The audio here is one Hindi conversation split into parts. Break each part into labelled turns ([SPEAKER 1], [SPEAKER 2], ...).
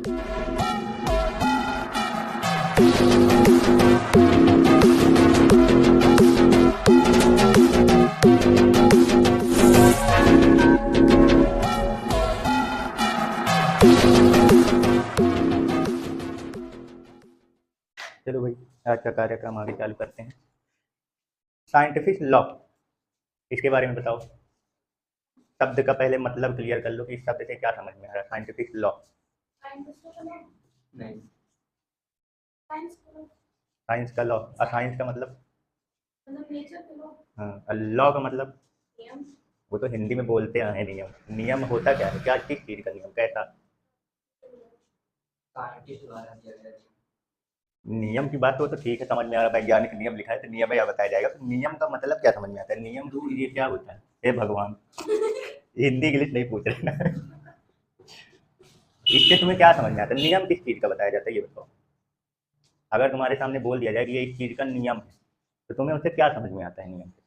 [SPEAKER 1] चलो भाई, आज का कार्यक्रम आगे चालू करते हैं। साइंटिफिक लॉ, इसके बारे में बताओ। शब्द का पहले मतलब क्लियर कर लो कि इस शब्द से क्या समझ में आ रहा है। साइंटिफिक लॉ,
[SPEAKER 2] नहीं,
[SPEAKER 1] साइंस का लॉ, और साइंस का मतलब
[SPEAKER 2] नेचर के लॉ।
[SPEAKER 1] हाँ, लॉ का मतलब
[SPEAKER 2] नियम।
[SPEAKER 1] वो तो हिंदी में बोलते हैं नियम। नियम होता क्या है, क्या किस चीज का नियम, कैसा
[SPEAKER 2] साइंटिस्ट द्वारा दिया गया
[SPEAKER 1] नियम की बात हो तो ठीक है, समझ में आ रहा है। वैज्ञानिक नियम लिखा है तो नियम या बताया जाएगा। तो नियम का मतलब क्या समझ में आता है, नियम रूल ये क्या होता है। हे भगवान, हिंदी इंग्लिश नहीं पूछ रहे ना। इससे तुम्हें क्या समझ में आता है, नियम किस चीज का बताया जाता है ये बताओ। अगर तुम्हारे सामने बोल दिया जाए कि ये इस चीज का नियम है, तो तुम्हें उससे क्या समझ में आता है नियम से।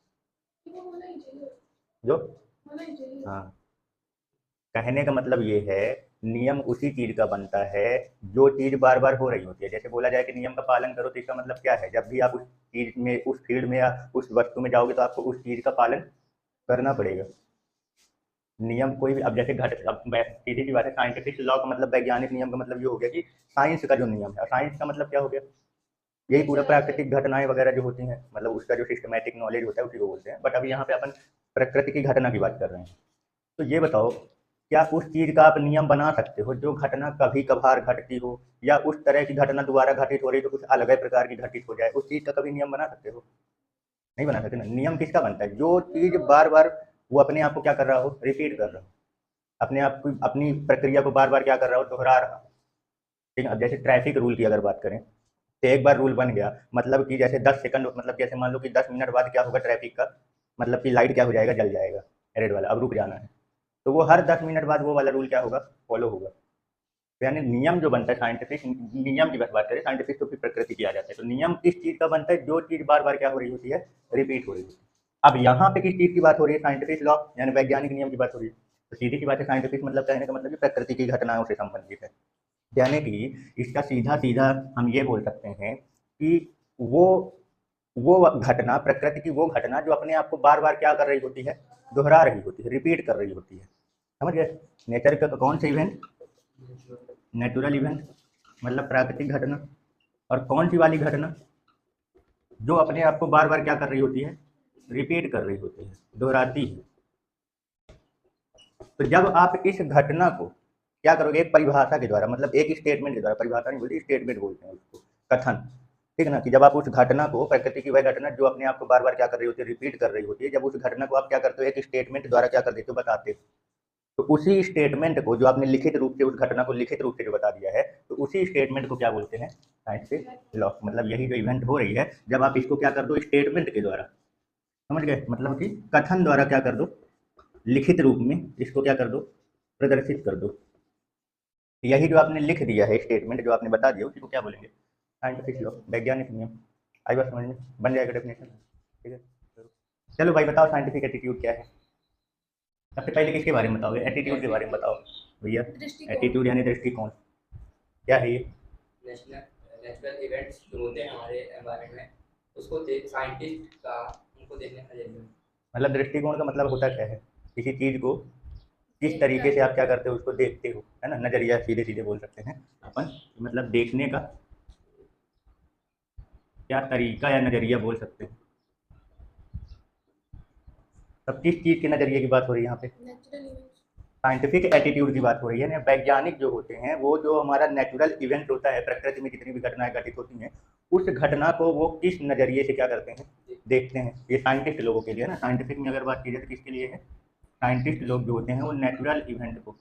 [SPEAKER 1] जो हाँ, कहने का मतलब ये है, नियम उसी चीज का बनता है जो चीज बार बार हो रही होती है। जैसे बोला जाए कि नियम का पालन करो, तो इसका मतलब क्या है, जब भी आप उस चीज में, उस फील्ड में या उस वस्तु में जाओगे तो आपको उस चीज का पालन करना पड़ेगा। नियम कोई भी, अब जैसे घट, अब सीधी सी बात है, साइंटिफिक लॉ का मतलब, वैज्ञानिक नियम का मतलब ये हो गया कि साइंस का जो नियम है। साइंस का मतलब क्या हो गया, यही पूरा प्राकृतिक घटनाएं वगैरह जो होती हैं, मतलब उसका जो सिस्टमैटिक नॉलेज होता है उसी को बोलते हैं। बट अभी यहाँ पे अपन प्रकृति की घटना की बात कर रहे हैं। तो ये बताओ, क्या उस चीज का आप नियम बना सकते हो जो घटना कभी कभार घटती हो, या उस तरह की घटना दोबारा घटित हो रही तो कुछ अलग ही प्रकार की घटित हो जाए, उस चीज का कभी नियम बना सकते हो। नहीं बना सकते ना। नियम किसका बनता है, जो चीज बार बार वो अपने आप को क्या कर रहा हो, रिपीट कर रहा हो, अपने आप को, अपनी प्रक्रिया को बार बार क्या कर रहा हो, दोहरा रहा हो। ठीक है, अब जैसे ट्रैफिक रूल की अगर बात करें, तो एक बार रूल बन गया, मतलब कि जैसे 10 सेकंड, मतलब जैसे मान लो कि 10 मिनट बाद क्या होगा ट्रैफिक का, मतलब कि लाइट क्या हो जाएगा, जल जाएगा, रेड वाला, अब रुक जाना है। तो वो हर 10 मिनट बाद वो वाला रूल क्या होगा, फॉलो होगा। तो यानी नियम जो बनता है, साइंटिफिक नियम की बस बात करें, साइंटिफिक तो फिर प्रकृति की आ जाता है। तो नियम किस चीज का बनता है, जो चीज बार बार क्या हो रही होती है, रिपीट हो रही होती है। अब यहाँ पे किस चीज की बात हो रही है, साइंटिफिक लॉ यानी वैज्ञानिक नियम की बात हो रही है। तो सीधी सी बात है, साइंटिफिक मतलब कहने का मतलब कि प्रकृति की घटनाओं से संबंधित है। यानी कि इसका सीधा सीधा हम ये बोल सकते हैं कि वो वो घटना, प्रकृति की वो घटना जो अपने आप को बार बार क्या कर रही होती है, दोहरा रही होती है, रिपीट कर रही होती है। समझ गए। नेचर का कौन सा इवेंट, नेचुरल इवेंट, मतलब प्राकृतिक घटना। और कौन सी वाली घटना, जो अपने आप को बार बार क्या कर रही होती है, रिपीट कर रही होती है, दोहराती है। तो जब आप इस घटना को क्या करोगे, एक परिभाषा के द्वारा, मतलब एक स्टेटमेंट के द्वारा, परिभाषा नहीं बोलती, स्टेटमेंट बोलते हैं उसको, कथन। ठीक है ना, कि जब आप उस घटना को, प्रकृति की वह घटना जो अपने आप को बार बार क्या कर रही होती है, रिपीट कर रही होती है, जब उस घटना को आप क्या करते हो, एक स्टेटमेंट द्वारा क्या कर देते हो, बताते हो। तो उसी स्टेटमेंट को, जो आपने लिखित रूप से उस घटना को लिखित रूप से जो बता दिया है, तो उसी स्टेटमेंट को क्या बोलते हैं, साइंटिफिक लॉ। मतलब यही जो इवेंट हो रही है, जब आप इसको क्या कर दो, स्टेटमेंट के द्वारा, समझ गए, मतलब कि कथन द्वारा क्या कर दो, लिखित रूप में इसको क्या कर दो, प्रदर्शित कर दो। यही जो आपने लिख दिया है स्टेटमेंट, जो आपने बता दिया, उसी को क्या बोलेंगे, साइंटिफिक लॉ, वैज्ञानिक नियम। आई बात समझ में, बन जाएगा डेफिनेशन। ठीक है, चलो भाई बताओ, साइंटिफिक एटीट्यूड क्या है। सबसे पहले किसके बारे में बताओगे, एटीट्यूड के बारे में बताओ भैया। एटीट्यूड यानी दृष्टिकोण, क्या है ये।
[SPEAKER 2] नेचुरल इवेंट्स जो होते हैं हमारे एनवायरनमेंट में, उसको साइंटिस्ट का उनको देखने का जरिया।
[SPEAKER 1] मतलब दृष्टिकोण का मतलब होता क्या है, किसी चीज को किस तरीके से आप क्या करते हो, उसको देखते हो, है ना। नजरिया सीधे सीधे बोल सकते हैं अपन, मतलब देखने का क्या तरीका या नजरिया बोल सकते हैं। तब किस चीज के नजरिए की बात हो रही है यहाँ पे, साइंटिफिक एटीट्यूड की बात हो रही है ना। वैज्ञानिक जो होते हैं, वो जो हमारा नेचुरल इवेंट होता है, प्रकृति में जितनी भी घटनाएं घटित होती हैं, उस घटना को वो किस नजरिए से क्या करते हैं, देखते हैं। ये साइंटिस्ट लोगों के लिए ना, साइंटिफिक में अगर बात की जाए तो किसके लिए है, साइंटिस्ट लोग जो होते हैं वो नेचुरल इवेंट को,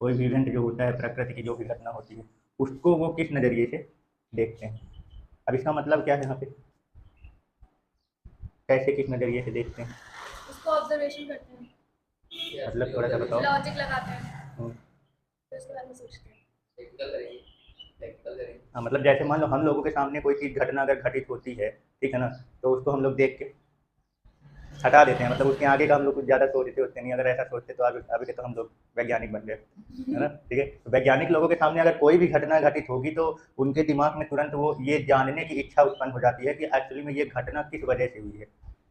[SPEAKER 1] कोई भी इवेंट जो होता है, प्रकृति की जो भी घटना होती है, उसको वो किस नजरिए से देखते हैं। अब इसका मतलब क्या है यहाँ पे, कैसे किस नजरिए से देखते हैं,
[SPEAKER 3] उसको ऑब्जर्वेशन करते हैं,
[SPEAKER 1] मतलब थोड़ा सा बताओ।
[SPEAKER 3] लॉजिक लगाते हैं, फिर उसके बारे में सोचते हैं।
[SPEAKER 1] हाँ, मतलब जैसे मान लो हम लोगों के सामने कोई चीज़, घटना अगर घटित होती है, ठीक है ना, तो उसको हम लोग देख के हटा देते हैं, मतलब उसके आगे का हम लोग कुछ ज़्यादा सोचते होते नहीं। अगर ऐसा सोचते तो अभी के तो हम लोग वैज्ञानिक बन गए, है ना। ठीक है, तो वैज्ञानिक लोगों के सामने अगर कोई भी घटना घटित होगी तो उनके दिमाग में तुरंत वो ये जानने की इच्छा उत्पन्न हो जाती है कि एक्चुअली में ये घटना किस वजह से हुई है,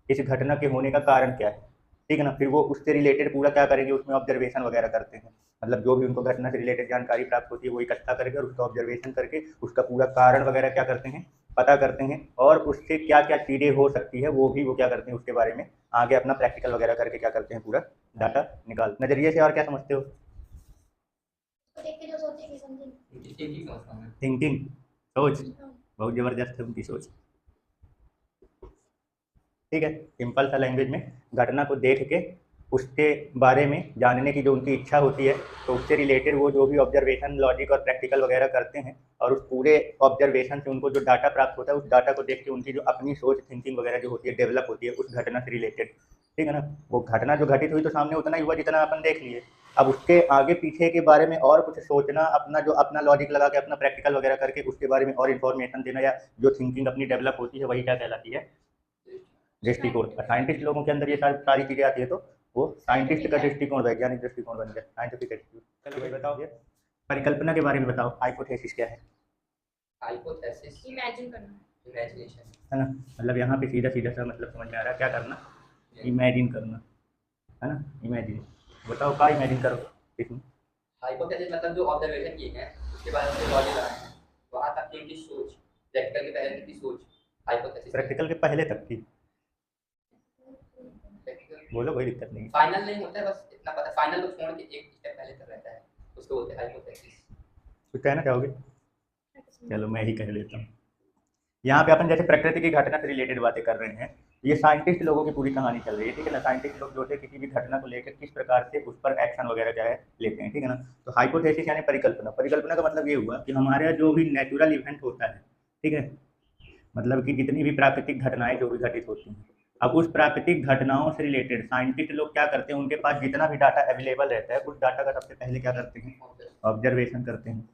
[SPEAKER 1] इस घटना के होने का कारण क्या है। ठीक है ना, फिर वो उससे रिलेटेड पूरा क्या करेंगे, उसमें ऑब्जर्वेशन वगैरह करते हैं। मतलब जो भी उनको घटना से रिलेटेड जानकारी प्राप्त होती है वो इकट्ठा करके और उसका ऑब्जर्वेशन करके उसका पूरा कारण वगैरह क्या करते हैं, पता करते हैं। और उससे क्या क्या चीज़ें हो सकती है वो भी वो क्या करते हैं, उसके बारे में आगे अपना प्रैक्टिकल वगैरह करके क्या करते हैं, पूरा डाटा निकाल। नज़रिए से और क्या समझते हो?
[SPEAKER 3] तो देख के जो सोचेंगे समझेंगे।
[SPEAKER 2] ठीक समझता हूँ मैं।
[SPEAKER 1] थिंकिंग, सोच,
[SPEAKER 3] हाँ।
[SPEAKER 1] बहुत ज़बरदस्त है उनकी सोच। ठीक है, सिंपल सा लैंग्वेज में घटना को देख के उसके बारे में जानने की जो उनकी इच्छा होती है, तो उससे रिलेटेड वो जो भी ऑब्जर्वेशन, लॉजिक और प्रैक्टिकल वगैरह करते हैं, और उस पूरे ऑब्जर्वेशन से उनको जो डाटा प्राप्त होता है उस डाटा को देख के उनकी जो अपनी सोच, थिंकिंग वगैरह जो होती है, डेवलप होती है उस घटना से रिलेटेड। ठीक है ना, वो घटना जो घटित हुई तो सामने उतना ही हुआ जितना अपन देख लिए। अब उसके आगे पीछे के बारे में और कुछ सोचना, अपना जो अपना लॉजिक लगा के अपना प्रैक्टिकल वगैरह करके उसके बारे में और इन्फॉर्मेशन देना, या जो थिंकिंग अपनी डेवलप होती है वही क्या कहलाती है, दृष्टिकोण। साइंटिस्ट लोगों के अंदर ये सारी चीज़ें आती है तो वो साइंटिस्ट का दृष्टिकोण, वैज्ञानिक दृष्टिकोण बन गया, साइंटिफिक एटीट्यूड। चलो भाई बताओ, ये परिकल्पना के बारे में बताओ, हाइपोथेसिस क्या है?
[SPEAKER 2] हाइपोथेसिस
[SPEAKER 3] इमेजिन करना।
[SPEAKER 2] इमेजिनेशन
[SPEAKER 1] है ना, मतलब यहाँ पे सीधा सीधा सा मतलब समझ में आ रहा है, क्या करना, इमेजिन करना, है ना। इमेजिन, बताओ क्या इमेजिन करो इसमें।
[SPEAKER 2] हाइपोथेसिस मतलब जो ऑब्जर्वेशन किए हैं उसके बाद से लॉजिक लगाना है, वहाँ तक की उनकी सोच, प्रैक्टिकल के पहले की सोच हाइपोथेसिस।
[SPEAKER 1] प्रैक्टिकल के पहले तक की बोलो, कोई दिक्कत नहीं।
[SPEAKER 2] फाइनल नहीं होता है, बस इतना पता, फाइनल को छोड़ के एक स्टेप पहले तक रहता है, उसको बोलते हैं हाइपोथेसिस।
[SPEAKER 1] कुछ कहना चाहोगे? चलो मैं ही कह देता हूँ। यहाँ पे अपन जैसे प्रकृति की घटना से रिलेटेड बातें कर रहे हैं, ये साइंटिस्ट लोगों की पूरी कहानी चल रही है। ठीक है ना, साइंटिस्ट लोग जो थे किसी भी घटना को लेकर किस प्रकार से उस पर एक्शन वगैरह क्या है लेते हैं। ठीक है ना, तो हाइपोथेसिस यानी परिकल्पना। परिकल्पना का मतलब ये हुआ कि हमारा जो भी नेचुरल इवेंट होता है, ठीक है, मतलब कि जितनी भी प्राकृतिक घटनाएं जो भी घटित होती हैं, अब उस प्राकृतिक घटनाओं से रिलेटेड साइंटिस्ट लोग क्या करते हैं, उनके पास जितना भी डाटा अवेलेबल रहता है उस डाटा का सबसे पहले क्या करते हैं, ऑब्जर्वेशन करते हैं।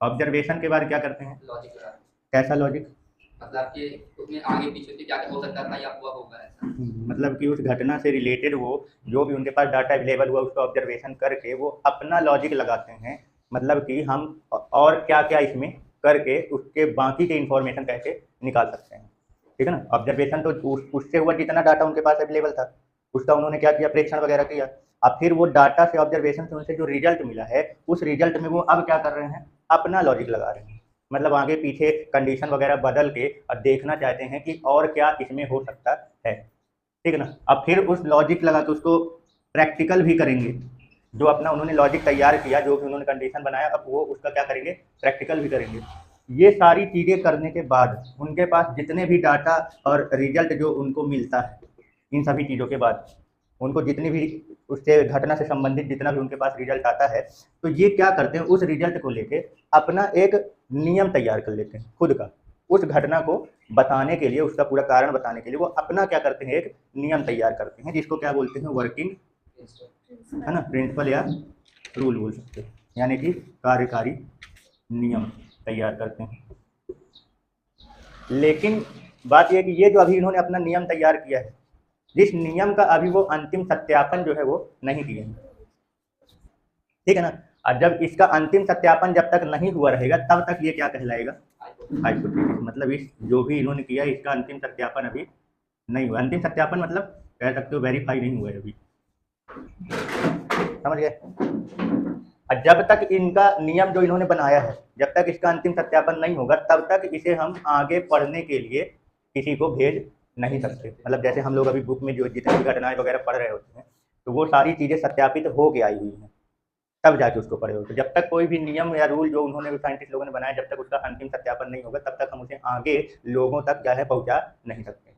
[SPEAKER 1] ऑब्जर्वेशन के बाद क्या करते हैं,
[SPEAKER 2] लॉजिक लगा,
[SPEAKER 1] कैसा लॉजिक,
[SPEAKER 2] मतलब कि उसमें आगे पीछे से क्या क्या हो सकता था या हुआ होगा ऐसा।
[SPEAKER 1] मतलब कि उस घटना से रिलेटेड वो जो भी उनके पास डाटा अवेलेबल हुआ उसका ऑब्जर्वेशन करके वो अपना लॉजिक लगाते हैं। मतलब कि हम और क्या क्या इसमें करके उसके बाकी के इंफॉर्मेशन कैसे निकाल सकते हैं। ठीक है ना, ऑब्जर्वेशन तो उससे हुआ जितना डाटा उनके पास अवेलेबल था उसका उन्होंने क्या किया, प्रेक्षण वगैरह किया। अब फिर वो डाटा से, ऑब्जर्वेशन से उनसे जो रिजल्ट मिला है उस रिजल्ट में वो अब क्या कर रहे हैं, अपना लॉजिक लगा रहे हैं। मतलब आगे पीछे कंडीशन वगैरह बदल के अब देखना चाहते हैं कि और क्या इसमें हो सकता है। ठीक है ना, अब फिर उस लॉजिक लगा के उसको प्रैक्टिकल भी करेंगे। जो अपना उन्होंने लॉजिक तैयार किया, जो भी उन्होंने कंडीशन बनाया, अब वो उसका क्या करेंगे, प्रैक्टिकल भी करेंगे। ये सारी चीज़ें करने के बाद उनके पास जितने भी डाटा और रिजल्ट जो उनको मिलता है, इन सभी चीज़ों के बाद उनको जितनी भी उससे घटना से संबंधित जितना भी उनके पास रिजल्ट आता है, तो ये क्या करते हैं, उस रिजल्ट को लेके अपना एक नियम तैयार कर लेते हैं खुद का। उस घटना को बताने के लिए, उसका पूरा कारण बताने के लिए वो अपना क्या करते हैं, एक नियम तैयार करते हैं, जिसको क्या बोलते हैं, वर्किंग, है ना, प्रिंसिपल या रूल बोल सकते हैं, यानी कि कार्यकारी नियम तैयार करते हैं। लेकिन बात यह है कि ये जो अभी इन्होंने अपना नियम तैयार किया है, जिस नियम का अभी वो अंतिम सत्यापन जो है वो नहीं किए हैं। ठीक है ना, और जब इसका अंतिम सत्यापन जब तक नहीं हुआ रहेगा तब तक ये क्या कहलाएगा, हाइपोथेसिस। मतलब इस जो भी इन्होंने किया इसका अंतिम सत्यापन अभी नहीं हुआ। अंतिम सत्यापन मतलब कह सकते हो वेरीफाई नहीं हुआ है अभी, समझ गए। और जब तक इनका नियम जो इन्होंने बनाया है, जब तक इसका अंतिम सत्यापन नहीं होगा तब तक इसे हम आगे पढ़ने के लिए किसी को भेज नहीं सकते। मतलब जैसे हम लोग अभी बुक में जो जितनी घटनाएं वगैरह पढ़ रहे होते हैं तो वो सारी चीज़ें सत्यापित हो के आई हुई हैं, तब जाके उसको पढ़े हो। तो जब तक कोई भी नियम या रूल जो उन्होंने साइंटिस्ट लोगों ने बनाया, जब तक उसका अंतिम सत्यापन नहीं होगा तब तक हम उसे आगे लोगों तक क्या है पहुंचा नहीं सकते।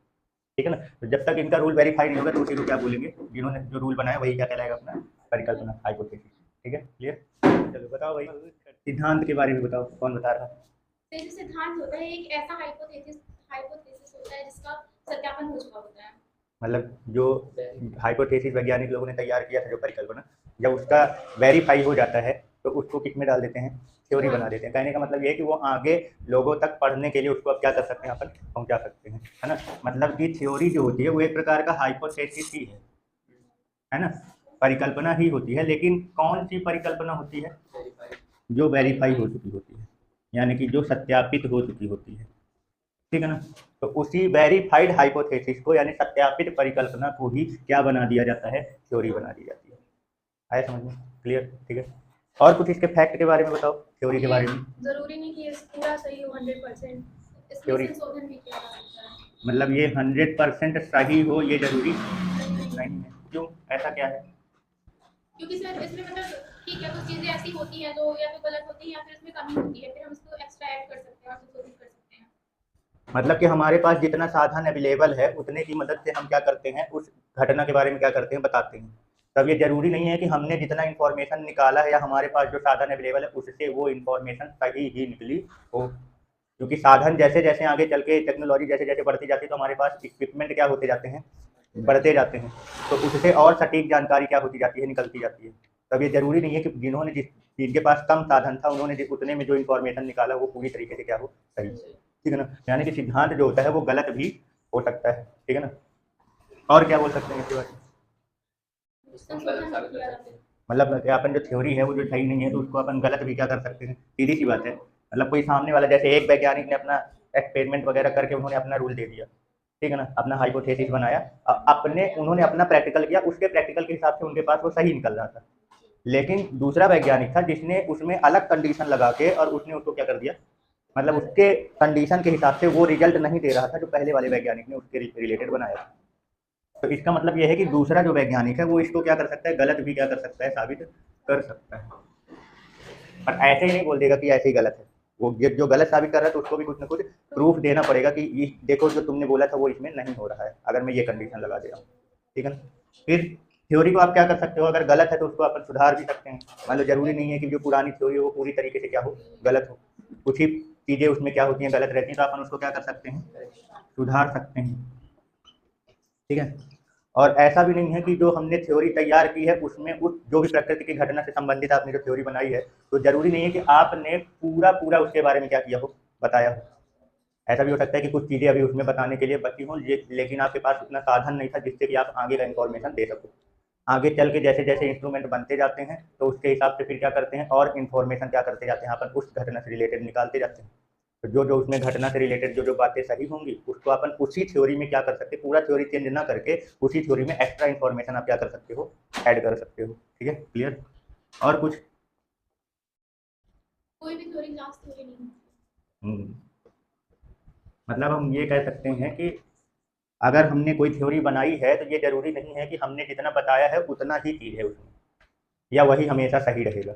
[SPEAKER 1] ठीक है ना, तो जब तक इनका रूल वेरीफाई नहीं होगा तो उसी को क्या बोलेंगे, जिन्होंने जो रूल बनाया वही क्या कहलाएगा, अपना परिकल्पना, हाइपोथेसिस। ठीक है, क्लियर। चलो बताओ भाई, सिद्धांत के बारे में बताओ, कौन बता रहा है?
[SPEAKER 3] तो जो सिद्धांत होता है एक ऐसा हाइपोथेसिस होता है जिसका सत्यापन हो चुका होता है।
[SPEAKER 1] मतलब जो हाइपोथेसिस वैज्ञानिक लोगों ने तैयार किया था, जो परिकल्पना, जब उसका वेरीफाई हो जाता है तो उसको किस में डाल देते हैं, थ्योरी बना देते हैं। कहने का मतलब ये है कि वो आगे लोगों तक पढ़ने के लिए उसको अब क्या कर सकते हैं, अपन पहुंचा सकते हैं, है ना। मतलब कि थ्योरी जो होती है वो एक प्रकार का हाइपोथेसिस ही है ना, परिकल्पना ही होती है, लेकिन कौन सी परिकल्पना होती है, जो वेरीफाई हो चुकी होती है, यानी कि जो सत्यापित हो चुकी होती है, ठीक है ना। तो उसी वेरीफाइड हाइपोथेसिस को यानी सत्यापित परिकल्पना को ही क्या बना दिया जाता है, थ्योरी बना दी जाती है। आया समझ में, क्लियर, ठीक है। और कुछ इसके फैक्ट के बारे में बताओ, थ्योरी के बारे में।
[SPEAKER 3] जरूरी नहीं कि ये पूरा सही हो 100%, इसमें
[SPEAKER 1] Theory-
[SPEAKER 3] संशोधन भी किया जा सकता है।
[SPEAKER 1] मतलब ये 100% सही हो ये जरूरी नहीं है, क्यों, ऐसा क्या है।
[SPEAKER 3] क्योंकि सर इसमें मतलब ठीक है, कुछ चीजें ऐसी होती हैं जो या तो गलत होती हैं या फिर इसमें कमी होती है, फिर हम इसको एक्स्ट्रा ऐड कर सकते हैं और संशोधित कर सकते हैं।
[SPEAKER 1] मतलब कि हमारे पास जितना साधन अवेलेबल है उतने की मदद से हम क्या करते हैं, उस घटना के बारे में क्या करते हैं, बताते हैं। तब ये जरूरी नहीं है कि हमने जितना इन्फॉर्मेशन निकाला है या हमारे पास जो साधन अवेलेबल है उससे वो इन्फॉर्मेशन सही ही निकली हो, क्योंकि साधन जैसे जैसे आगे चल के टेक्नोलॉजी जैसे जैसे बढ़ती जाती है तो हमारे पास इक्विपमेंट क्या होते जाते हैं, बढ़ते जाते हैं, तो उससे और सटीक जानकारी क्या होती जाती है, निकलती जाती है। तब ये जरूरी नहीं है कि जिनके पास कम साधन था उन्होंने उतने में जो इन्फॉर्मेशन निकाला वो पूरी तरीके से क्या हो, सही, ठीक है ना। यानी कि सिद्धांत जो होता है वो गलत भी हो सकता है, ठीक है ना। और क्या बोल सकते हैं इसके बारे में, मतलब कि अपन जो थ्योरी है वो जो सही नहीं है तो उसको अपन गलत भी क्या कर सकते हैं, सीधी सी बात है। मतलब कोई सामने वाला, जैसे एक वैज्ञानिक ने अपना एक्सपेरिमेंट वगैरह करके उन्होंने अपना रूल दे दिया, ठीक है ना, अपना हाइपोथेसिस बनाया, अपने उन्होंने अपना प्रैक्टिकल किया, उसके प्रैक्टिकल के हिसाब से उनके पास वो सही निकल रहा था। लेकिन दूसरा वैज्ञानिक था जिसने उसमें अलग कंडीशन लगा के और उसने उसको क्या कर दिया, मतलब उसके कंडीशन के हिसाब से वो रिजल्ट नहीं दे रहा था जो पहले वाले वैज्ञानिक ने उसके रिलेटेड बनाया था। तो इसका मतलब यह है कि दूसरा जो वैज्ञानिक है वो इसको क्या कर सकता है, गलत भी क्या कर सकता है, साबित कर सकता है, पर ऐसे ही नहीं बोल देगा कि ऐसे ही गलत है। वो जो गलत साबित कर रहा है तो उसको भी कुछ ना कुछ प्रूफ देना पड़ेगा कि ये देखो जो तुमने बोला था वो इसमें नहीं हो रहा है, अगर मैं ये कंडीशन लगा दे रहा हूँ, ठीक है ना। फिर थ्योरी को आप क्या कर सकते हो, अगर गलत है तो उसको अपन सुधार भी सकते हैं। मान लो जरूरी नहीं है कि जो पुरानी थ्योरी हो वो पूरी तरीके से क्या हो, गलत हो, कुछ ही चीज़ें उसमें क्या होती हैं, गलत रहती हैं, तो अपन उसको क्या कर सकते हैं, सुधार सकते हैं, ठीक है। और ऐसा भी नहीं है कि जो हमने थ्योरी तैयार की है उसमें उस जो भी प्रकृति की घटना से संबंधित आपने जो थ्योरी बनाई है तो जरूरी नहीं है कि आपने पूरा पूरा उसके बारे में क्या किया हो, बताया हो। ऐसा भी हो सकता है कि कुछ चीज़ें अभी उसमें बताने के लिए बची हों, लेकिन आपके पास उतना साधन नहीं था जिससे कि आप आगे का इन्फॉर्मेशन दे सको। आगे चल के जैसे जैसे इंस्ट्रूमेंट बनते जाते हैं तो उसके हिसाब से फिर क्या करते हैं, और इन्फॉर्मेशन क्या करते जाते हैं, अपन उस घटना से रिलेटेड निकालते जाते हैं। तो जो जो उसमें घटना से रिलेटेड जो जो बातें सही होंगी उसको अपन उसी थ्योरी में क्या कर सकते हैं, पूरा थ्योरी चेंज ना करके उसी थ्योरी में एक्स्ट्रा इन्फॉर्मेशन आप क्या कर सकते हो, ऐड कर सकते हो, ठीक है, क्लियर। और कुछ,
[SPEAKER 3] कोई भी थ्योरी लास्ट थ्योरी नहीं है।
[SPEAKER 1] मतलब हम ये कह सकते हैं कि अगर हमने कोई थ्योरी बनाई है तो ये जरूरी नहीं है कि हमने जितना बताया है उतना ही चीज़ है उसमें, या वही हमेशा सही रहेगा,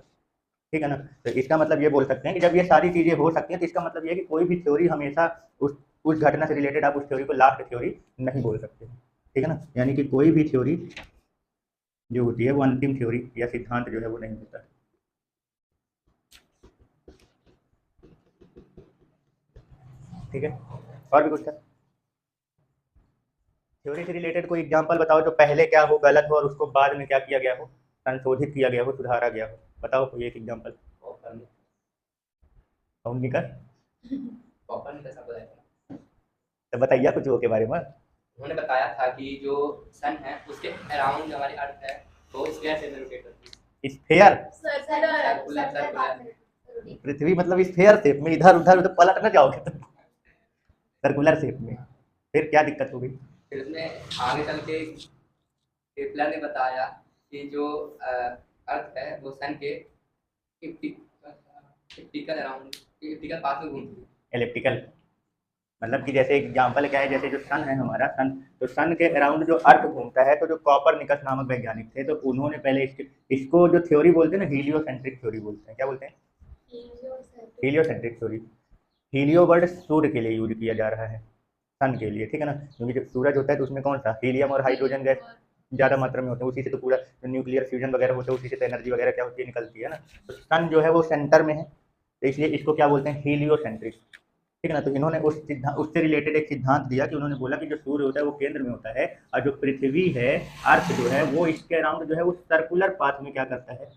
[SPEAKER 1] ठीक है ना। तो इसका मतलब ये बोल सकते हैं कि जब ये सारी चीज़ें हो सकती हैं तो इसका मतलब ये है कि कोई भी थ्योरी हमेशा उस घटना से रिलेटेड आप उस थ्योरी को लास्ट थ्योरी नहीं बोल सकते, ठीक है ना। यानी कि कोई भी थ्योरी जो होती है वो अंतिम थ्योरी या सिद्धांत जो है वो नहीं होता है, ठीक है। और भी कुछ है थ्योरी से रिलेटेड, कोई एग्जांपल बताओ जो पहले क्या हो, गलत हो, और उसको बाद में क्या किया गया हो, संशोधित किया गया हो, सुधारा गया हो, बताओ कोई एक एग्जांपल। निकल तो बताइए कुछ के बारे में।
[SPEAKER 2] उन्होंने बताया था कि जो सन है उसके अराउंड हमारी अर्थ है वो स्फीयर से रोटेट होती है।
[SPEAKER 1] स्फीयर,
[SPEAKER 2] सर्कुलर
[SPEAKER 1] पृथ्वी मतलब स्फीयर शेप में, इधर उधर तो पलट ना जाओगे तुम, सर्कुलर शेप में, फिर क्या दिक्कत हो गई।
[SPEAKER 2] फिर उसमें आगे चल के केपलर ने बताया कि जो अर्थ है वो सन के इलेप्टिकल अराउंड इलेप्टिकल पाथ में घूमती है।
[SPEAKER 1] इलेप्टिकल मतलब कि जैसे एग्जांपल क्या है, जैसे जो सन है हमारा सन, तो सन के अराउंड जो अर्थ घूमता है, तो जो कॉपरनिकस नामक वैज्ञानिक थे तो उन्होंने पहले इसको जो थ्योरी बोलते हैं ना, हीलियोसेंट्रिक थ्योरी बोलते हैं, क्या बोलते हैं, हीलियोसेंट्रिक थ्योरी। हीलियो वर्ड सूर्य के लिए यूज किया जा रहा है, सन के लिए, ठीक है ना, क्योंकि जब सूरज होता है तो उसमें कौन सा हीलियम और हाइड्रोजन गैस ज़्यादा मात्रा में होते हैं, उसी से तो पूरा न्यूक्लियर फ्यूजन वगैरह होता है, उसी से तो एनर्जी वगैरह क्या होती है, निकलती है ना। तो सन जो है वो सेंटर में है, तो इसलिए इसको क्या बोलते हैं, हीलियोसेंट्रिक, ठीक है ना। तो इन्होंने उससे रिलेटेड एक सिद्धांत दिया कि उन्होंने बोला कि जो सूर्य होता है वो केंद्र में होता है और जो पृथ्वी है, अर्थ जो है वो इसके अराउंड जो है वो सर्कुलर पाथ में क्या करता है,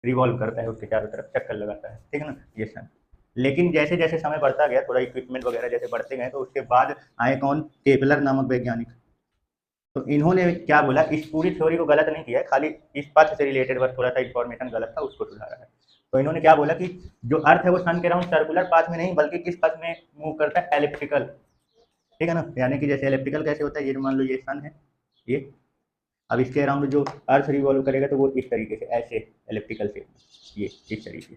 [SPEAKER 1] रिवॉल्व करता है, उसके चारों तरफ चक्कर लगाता है, ठीक है ना, ये सन। लेकिन जैसे जैसे समय बढ़ता गया, थोड़ा इक्विपमेंट वगैरह जैसे बढ़ते गए, तो उसके बाद आए कौन, केपलर नामक वैज्ञानिक। तो इन्होंने क्या बोला, इस पूरी थ्योरी को गलत नहीं किया है, खाली इस पथ से रिलेटेड बस थोड़ा सा इंफॉर्मेशन गलत था, उसको सुधारा है। तो इन्होंने क्या बोला कि जो अर्थ है वो सन के अराउंड सर्कुलर पाथ में नहीं, बल्कि किस पथ में मूव करता है, एलिप्टिकल, ठीक है ना। यानी कि जैसे एलिप्टिकल कैसे होता है, ये मान लो ये सन है, ये अब इसके अराउंड जो अर्थ रिवॉल्व करेगा तो वो इस तरीके से, ऐसे एलिप्टिकल से, ये इस तरीके से,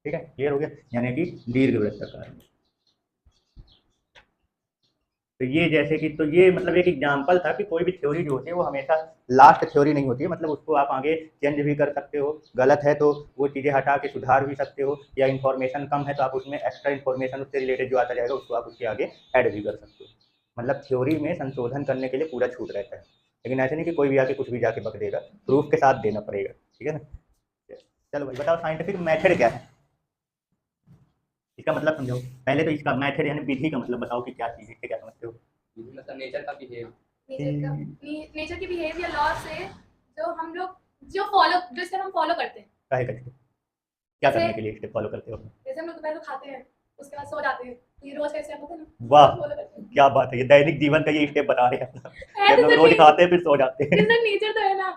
[SPEAKER 1] ठीक है, क्लियर हो गया, यानी कि दीर्घवृत्ताकार। तो ये जैसे कि, तो ये मतलब एक एग्जांपल था कि कोई भी थ्योरी जो होती है वो हमेशा लास्ट थ्योरी नहीं होती है, मतलब उसको आप आगे चेंज भी कर सकते हो, गलत है तो वो चीज़ें हटा के सुधार भी सकते हो, या इन्फॉर्मेशन कम है तो आप उसमें एक्स्ट्रा इन्फॉर्मेशन उससे रिलेटेड जो आता जाएगा उसको आप उसके आगे ऐड भी कर सकते हो। मतलब थ्योरी में संशोधन करने के लिए पूरा छूट रहता है, लेकिन ऐसे नहीं कि कोई भी आके कुछ भी जाके बक देगा, प्रूफ के साथ देना पड़ेगा, ठीक है ना। चलो भाई बताओ, साइंटिफिक मेथड क्या है, इसका मतलब समझाओ पहले। तो इसका मेथड यानी विधि का मतलब बताओ कि क्या चीज़ है, क्या समझते हो।
[SPEAKER 2] मतलब नेचर का बिहेव,
[SPEAKER 3] नेचर के बिहेवियर लॉ से जो हम लोग जो फॉलो, जो स्टेप हम फॉलो करते हैं,
[SPEAKER 1] काहे करके, क्या करने के लिए स्टेप फॉलो करते हो।
[SPEAKER 3] जैसे हम लोग दोपहर को खाते हैं, उसके बाद सो जाते हैं, तो ये रोज का स्टेप होता है ना,
[SPEAKER 1] वाह
[SPEAKER 3] फॉलो करते हैं।
[SPEAKER 1] क्या बात है, ये दैनिक जीवन का ये स्टेप बता रहे हैं अपना।
[SPEAKER 3] है
[SPEAKER 1] जब
[SPEAKER 3] तो
[SPEAKER 1] हम रोज खाते हैं फिर सो जाते हैं।
[SPEAKER 3] नेचर तो है ना।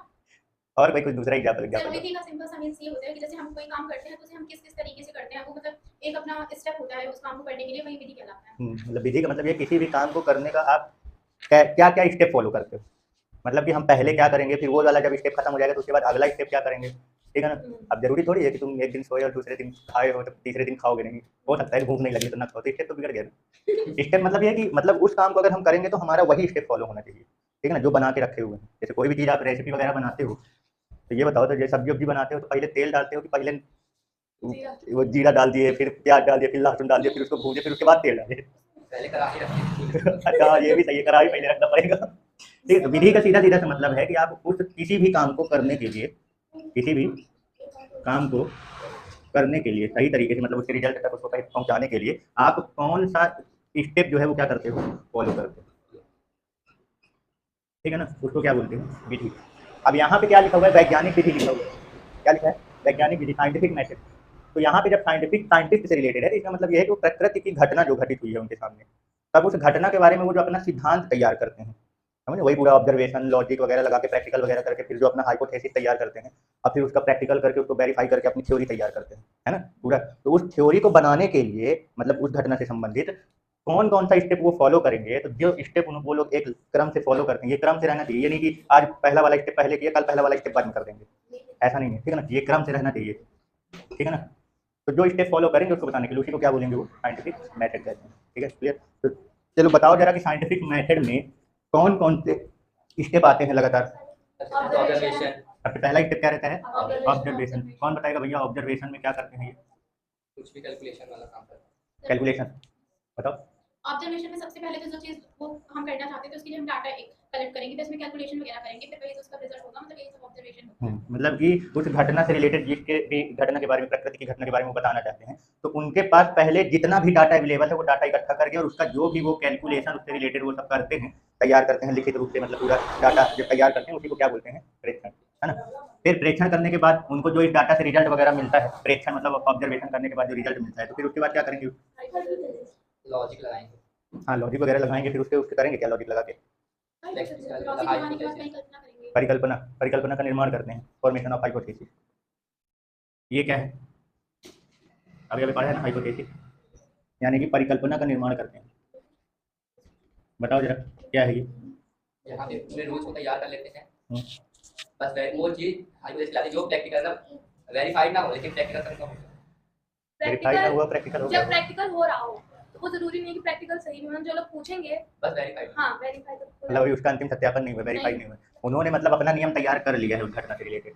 [SPEAKER 1] और भाई कुछ दूसरा एग्जाम्पल
[SPEAKER 3] सर विधि का सिंपल सा मींस ये होता है कि जैसे हम कोई काम करते हैं तो उसे हम किस किस तरीके से करते हैं, वो मतलब एक अपना स्टेप होता है उस काम को करने के लिए, वही विधि कहलाता है।
[SPEAKER 1] मतलब विधि का मतलब ये किसी भी काम को करने का आप क्या क्या स्टेप फॉलो करते हो, मतलब कि हम पहले क्या करेंगे, फिर वो वाला जब स्टेप खत्म हो जाएगा तो उसके बाद अगला स्टेप क्या करेंगे, ठीक है ना। अब जरूरी थोड़ी है कि तुम एक दिन सोए और दूसरे दिन खाए हो तो तीसरे दिन खाओगे नहीं, हो सकता है भूख नहीं लगी तो ना खाओ, तो स्टेप तो बिगड़ गया ना। स्टेप मतलब ये है कि मतलब उस काम को अगर हम करेंगे तो हमारा वही स्टेप फॉलो होना चाहिए, ठीक है ना, जो बना के रखे हुए हैं। जैसे कोई भी चीज़ आप रेसिपी वगैरह बनाते हो तो ये बताओ, तो जैसे सब्जी वब्जी बनाते हो तो पहले तेल डालते हो कि पहले वो जीरा डाल दिए, फिर प्याज डाल दिए, फिर लहसुन डाल दिया, फिर उसको भूजे, फिर उसके बाद तेल डाले।
[SPEAKER 2] पहले कढ़ाई रखनी
[SPEAKER 1] अच्छा हाँ, ये भी सही है, कढ़ाई पहले रखना पड़ेगा। ठीक है, तो विधि का सीधा सीधा सा मतलब है कि आप उस किसी भी काम को करने के लिए, किसी भी काम को करने के लिए सही तरीके से, मतलब उसके रिजल्ट तक उसको पहुंचाने के लिए आप कौन सा स्टेप जो है वो क्या करते हो, फॉलो करते हो, ठीक है ना, उसको क्या बोलते हैं, विधि। अब यहाँ पे क्या लिखा हुआ है, वैज्ञानिक विधि लिखा हुआ है, क्या लिखा है, वैज्ञानिक विधि, साइंटिफिक मेथड। तो यहाँ पे जब साइंटिस्ट से रिलेटेड है तो इसका मतलब ये है कि वो प्रकृति की घटना जो घटित हुई है उनके सामने, तब उस घटना के बारे में वो जो अपना सिद्धांत तैयार करते हैं, समझे, वही पूरा ऑब्जर्वेशन लॉजिक वगैरह लगा के प्रैक्टिकल वगैरह करके फिर जो अपना हाइपोथेसिस तैयार करते हैं, और फिर उसका प्रैक्टिकल करके उसको वेरीफाई करके अपनी थ्योरी तैयार करते हैं, है ना पूरा। तो उस थ्योरी को बनाने के लिए मतलब उस घटना से संबंधित कौन कौन सा स्टेप वो फॉलो करेंगे, तो जो स्टेप वो लोग एक क्रम से फॉलो करते हैं, ये क्रम से रहना चाहिए, ये नहीं कि आज पहला वाला स्टेप पहले किया, कल पहला वाला स्टेप बाद में कर देंगे, ऐसा नहीं है, ठीक है ना, ये क्रम से रहना चाहिए, ठीक है ना। तो जो स्टेप फॉलो करेंगे उसको बताने के लिए उसी को क्या बोलेंगे, वो साइंटिफिक मेथड कहते हैं, ठीक है, क्लियर। तो चलो बताओ जरा कि साइंटिफिक मेथड में कौन कौन से स्टेप आते हैं लगातार।
[SPEAKER 2] ऑब्जर्वेशन,
[SPEAKER 1] सबसे पहला स्टेप क्या रहता है, ऑब्जर्वेशन। कौन बताएगा भैया ऑब्जर्वेशन में क्या करते हैं, ये
[SPEAKER 2] कुछ भी कैलकुलेशन वाला काम करता है।
[SPEAKER 1] कैलकुलेशन बताओ।
[SPEAKER 3] ऑब्जर्वेशन में सबसे पहले तो जो चीज वो हम करना चाहते हैं तो उसके लिए हम डाटा एक कलेक्ट करेंगे, तो इसमें कैलकुलेशन वगैरह करेंगे, फिर वही उसका रिजल्ट होगा, मतलब यही सब ऑब्जर्वेशन होता है।
[SPEAKER 1] मतलब कि उस घटना से रिलेटेड जिसके भी घटना के बारे में, प्रकृति की घटना के बारे में बताना चाहते हैं, तो उनके पास पहले जितना भी डाटा अवेलेबल है वो डाटा इकट्ठा करके और उसका जो भी वो कैलकुलेशन उससे रिलेटेड वो सब करते हैं, तैयार करते हैं लिखित रूप से, मतलब पूरा डाटा जब तैयार करते हैं उसी को क्या बोलते हैं, प्रेक्षण, है ना। फिर प्रेक्षण करने के बाद उनको जो इस डाटा से रिजल्ट वगैरह मिलता है, प्रेक्षण मतलब ऑब्जर्वेशन करने के बाद जो रिजल्ट मिलता है, तो फिर उसके बाद क्या करेंगे,
[SPEAKER 2] लॉजिक लगाएंगे,
[SPEAKER 1] हाँ लॉजिक वगैरह लगाएंगे, फिर उसके उसके करेंगे क्या, लॉजिक लगा के परिकल्पना, परिकल्पना का निर्माण करते हैं, फॉर्मेशन ऑफ हाइपोथेसिस। ये क्या है, अभी अभी पढ़ा है ना, हाइपोथेसिस यानी कि परिकल्पना का निर्माण करते हैं, बताओ जरा क्या है ये।
[SPEAKER 2] यहाँ पे पूरे रूल्स को तैयार कर लेते हैं, बस वो चीज हाइपोथेसिस लाते हैं जो प्रैक्टिकल वेरीफाइड ना हो, लेकिन प्रैक्टिकल करना हो,
[SPEAKER 1] वेरीफाई ना हुआ, प्रैक्टिकल हो
[SPEAKER 3] जब
[SPEAKER 1] गया,
[SPEAKER 3] प्रैक्टिकल हो रहा हो तो वो जरूरी नहीं है कि प्रैक्टिकल सही में, जो लोग पूछेंगे
[SPEAKER 2] बस वेरीफाइड।
[SPEAKER 3] हाँ वेरीफाई तो
[SPEAKER 1] मतलब अभी उसका अंतिम सत्यापन नहीं हुआ, वेरीफाई नहीं हुआ, उन्होंने मतलब अपना नियम तैयार कर लिया है उस घटना से रिलेटेड,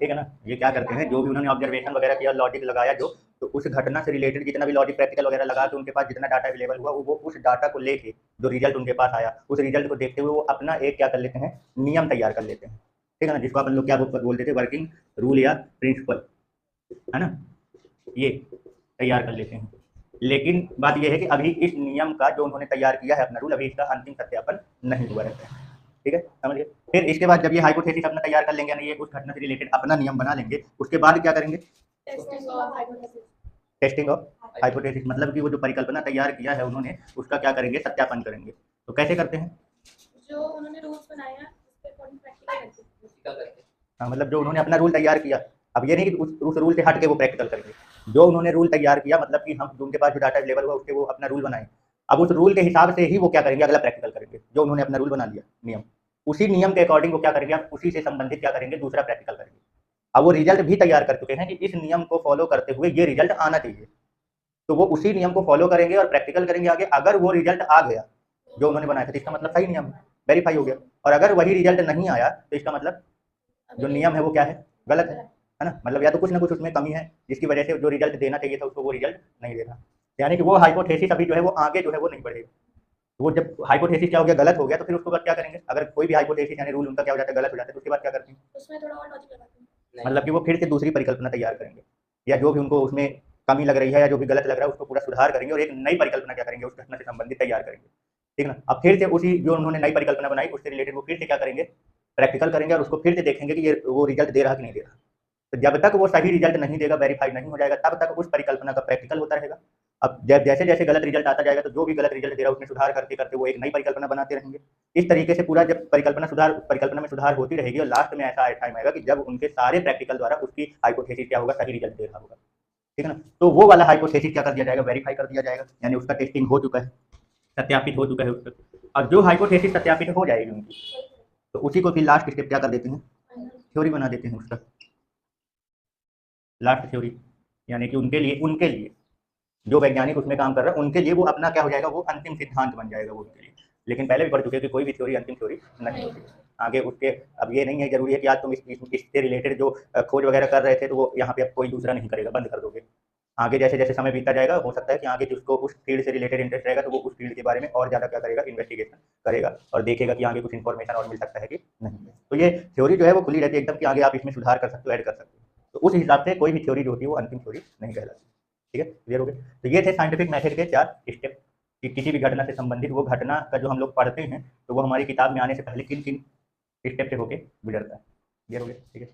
[SPEAKER 1] ठीक है ना। ये क्या करते हैं, जो भी उन्होंने ऑब्जर्वेशन वगैरह किया, लॉजिक लगाया जो, तो उस घटना से रिलेटेड जितना भी लॉजिक प्रैक्टिकल वगैरह लगा के उनके पास जितना डाटा अवेलेबल हुआ, वो उस डाटा को लेके जो रिजल्ट उनके पास आया, उस रिजल्ट को देखते हुए वो अपना एक क्या कर लेते हैं, नियम तैयार कर लेते हैं, ठीक है ना, जिसको अपन लोग क्या बोलते थे, वर्किंग रूल या प्रिंसिपल, है ना, ये तैयार कर लेते हैं। लेकिन बात यह है कि अभी इस नियम का जो उन्होंने तैयार किया है अपना रूल, अभी इसका अंतिम सत्यापन नहीं हुआ रहता है, ठीक है, समझ गए। फिर इसके बाद जब ये हाइपोथेसिस अपना तैयार कर लेंगे, यानी ये उस घटना से रिलेटेड अपना नियम बना लेंगे, उसके बाद क्या करेंगे?
[SPEAKER 3] Testing of hypothesis.
[SPEAKER 1] Testing of hypothesis, मतलब कि वो जो परिकल्पना तैयार किया है उन्होंने, उसका क्या करेंगे? सत्यापन करेंगे। तो कैसे करते हैं?
[SPEAKER 3] जो उन्होंने रूल्स बनाए हैं उसके अकॉर्डिंग प्रैक्टिकल करते हैं।
[SPEAKER 2] प्रैक्टिकल करते हैं।
[SPEAKER 1] हाँ, मतलब जो उन्होंने अपना रूल तैयार किया, अब ये नहीं कि उस रूल से हट के वो प्रैक्टिकल करेंगे। जो उन्होंने रूल तैयार किया, मतलब कि हम उनके पास जो डाटा अवेलेबल हुआ उसके वो अपना रूल बनाए, अब उस रूल के हिसाब से ही वो क्या करेंगे? अगला प्रैक्टिकल करेंगे। जो उन्होंने अपना रूल बना लिया, नियम, उसी नियम के अकॉर्डिंग वो क्या करेंगे? अब उसी से संबंधित क्या करेंगे? दूसरा प्रैक्टिकल करेंगे। अब वो रिजल्ट भी तैयार कर चुके हैं कि इस नियम को फॉलो करते हुए ये रिजल्ट आना चाहिए, तो वो उसी नियम को फॉलो करेंगे और प्रैक्टिकल करेंगे आगे। अगर वो रिजल्ट आ गया जो उन्होंने बनाया था, तो इसका मतलब सही नियम वेरीफाई हो गया, और अगर वही रिजल्ट नहीं आया तो इसका मतलब जो नियम है वो क्या है? गलत है ना। मतलब या तो कुछ ना कुछ उसमें कमी है जिसकी वजह से जो रिजल्ट देना चाहिए था उसको वो रिजल्ट नहीं दे रहा, यानी कि वो हाइपोथेसिस अभी जो है वो आगे जो है वो नहीं बढ़ेगा। वो जब हाइपोथेसिस क्या हो गया? गलत हो गया, तो फिर उसके बाद क्या करेंगे? अगर कोई भी हाइपोथेसिस यानी रूल उनका क्या हो जाता है? गलत हो जाता है, तो उसके बाद क्या करते हैं?
[SPEAKER 3] उसमें थोड़ा और लॉजिक लगाते हैं।
[SPEAKER 2] नहीं,
[SPEAKER 1] मतलब कि वो फिर से दूसरी परिकल्पना तैयार करेंगे, या जो भी उनको उसमें कमी लग रही है या जो भी गलत लग रहा है उसको पूरा सुधार करेंगे और एक नई परिकल्पना क्या करेंगे? उस घटना से संबंधित तैयार करेंगे, ठीक ना। अब फिर से उसी जो उन्होंने नई परिकल्पना बनाई उससे रिलेटेड वो फिर से क्या करेंगे? प्रैक्टिकल करेंगे और उसको फिर से देखेंगे कि ये वो रिजल्ट दे रहा कि नहीं दे रहा। तो जब तक वो सही रिजल्ट नहीं देगा, वेरीफाई नहीं हो जाएगा, तब तक उस परिकल्पना का प्रैक्टिकल होता रहेगा। अब जैसे जैसे गलत रिजल्ट आता जाएगा, तो जो भी गलत रिजल्ट दे रहा है उसमें सुधार करते करते वो एक नई परिकल्पना बनाते रहेंगे। इस तरीके से पूरा जब परिकल्पना में सुधार होती रहेगी, और लास्ट में ऐसा टाइम आएगा कि जब उनके सारे प्रैक्टिकल द्वारा उसकी हाइपोथेसिस क्या होगा? सही रिजल्ट दे रहा होगा, ठीक है ना। तो वो वाला हाइपोथेसिस क्या कर दिया जाएगा? वेरीफाई कर दिया जाएगा, यानी उसका टेस्टिंग हो चुका है, सत्यापित हो चुका है उसका। और जो हाइपोथेसिस सत्यापित हो जाएगी उनकी, तो उसी को फिर लास्ट स्टेप क्या कर देते हैं? थ्योरी बना देते हैं उसका, लास्ट थ्योरी। यानी कि उनके लिए जो वैज्ञानिक उसमें काम कर रहा है उनके लिए वो अपना क्या हो जाएगा? वो अंतिम सिद्धांत बन जाएगा वो उनके लिए। लेकिन पहले भी पढ़ चुके हैं कि कोई भी थ्योरी अंतिम थ्योरी नहीं होती आगे उसके। अब ये नहीं है जरूरी है कि आज तुम इससे रिलेटेड जो खोज वगैरह कर रहे थे तो वो यहाँ पे अब कोई दूसरा नहीं करेगा, बंद कर दोगे। आगे जैसे जैसे समय बीतता जाएगा, हो सकता है कि आगे जिसको उस फील्ड से रिलेटेड इंटरेस्ट रहेगा तो वो उस फील्ड के बारे में और ज़्यादा क्या करेगा? इन्वेस्टिगेशन करेगा और देखेगा कि आगे कुछ इन्फॉर्मेशन और मिल सकता है कि नहीं। तो ये थ्योरी जो है वो खुली रहती है एकदम, कि आगे आप इसमें सुधार कर सकते हो, ऐड कर सकते हो। तो उस हिसाब से कोई भी थ्योरी जो होती है वो अंतिम थ्योरी नहीं कहलाती, ठीक है। क्लियर हो गया। तो ये थे साइंटिफिक मेथड के 4 स्टेप, कि किसी भी घटना से संबंधित वो घटना का जो हम लोग पढ़ते हैं तो वो हमारी किताब में आने से पहले किन किन स्टेप से होके गुजरता है। क्लियर हो गया, ठीक है।